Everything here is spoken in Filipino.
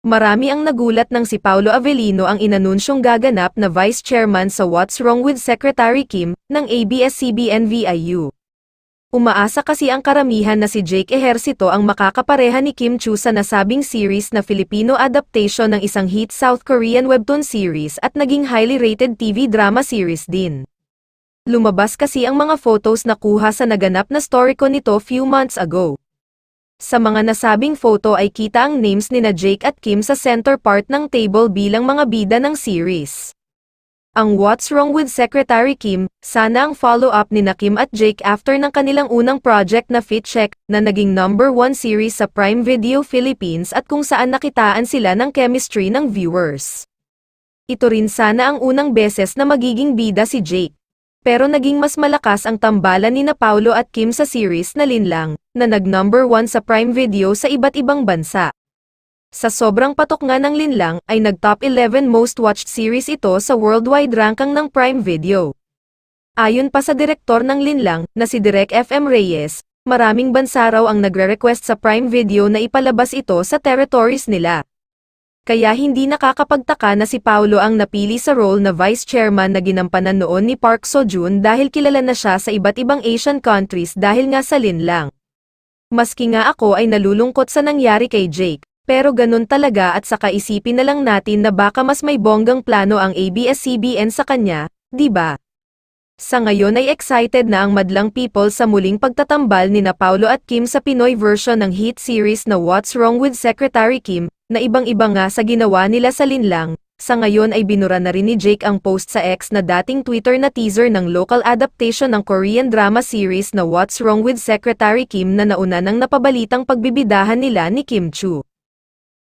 Marami ang nagulat nang si Paulo Avellino ang inanunsyong gaganap na Vice Chairman sa What's Wrong with Secretary Kim, ng ABS-CBN-VIU. Umaasa kasi ang karamihan na si Jake Ejercito ang makakapareha ni Kim Chu sa nasabing series na Filipino adaptation ng isang hit South Korean webtoon series at naging highly rated TV drama series din. Lumabas kasi ang mga photos na kuha sa naganap na storyco nito few months ago. Sa mga nasabing photo ay kita ang names nina Jake at Kim sa center part ng table bilang mga bida ng series. Ang What's Wrong with Secretary Kim, sana ang follow-up nina Kim at Jake after ng kanilang unang project na Fit Check, na naging #1 series sa Prime Video Philippines at kung saan nakitaan sila ng chemistry ng viewers. Ito rin sana ang unang beses na magiging bida si Jake. Pero naging mas malakas ang tambalan nina Paulo at Kim sa series na Linlang, na nag-1 sa Prime Video sa iba't ibang bansa. Sa sobrang patok nga ng Linlang, ay nag-top 11 most watched series ito sa worldwide ranking ng Prime Video. Ayon pa sa direktor ng Linlang, na si Direk FM Reyes, maraming bansa raw ang nagre-request sa Prime Video na ipalabas ito sa territories nila. Kaya hindi nakakapagtaka na si Paulo ang napili sa role na Vice Chairman na ginampanan noon ni Park Seo-joon dahil kilala na siya sa iba't ibang Asian countries dahil nga sa Linlang. Maski nga ako ay nalulungkot sa nangyari kay Jake, pero ganun talaga at saka isipin na lang natin na baka mas may bonggang plano ang ABS-CBN sa kanya, di ba? Sa ngayon ay excited na ang madlang people sa muling pagtatambal nina Paulo at Kim sa Pinoy version ng hit series na What's Wrong with Secretary Kim, na ibang-iba nga sa ginawa nila sa Linlang. Sa ngayon ay binura na rin ni Jake ang post sa X na dating Twitter na teaser ng local adaptation ng Korean drama series na What's Wrong with Secretary Kim na nauna nang napabalitang pagbibidahan nila ni Kim Chu.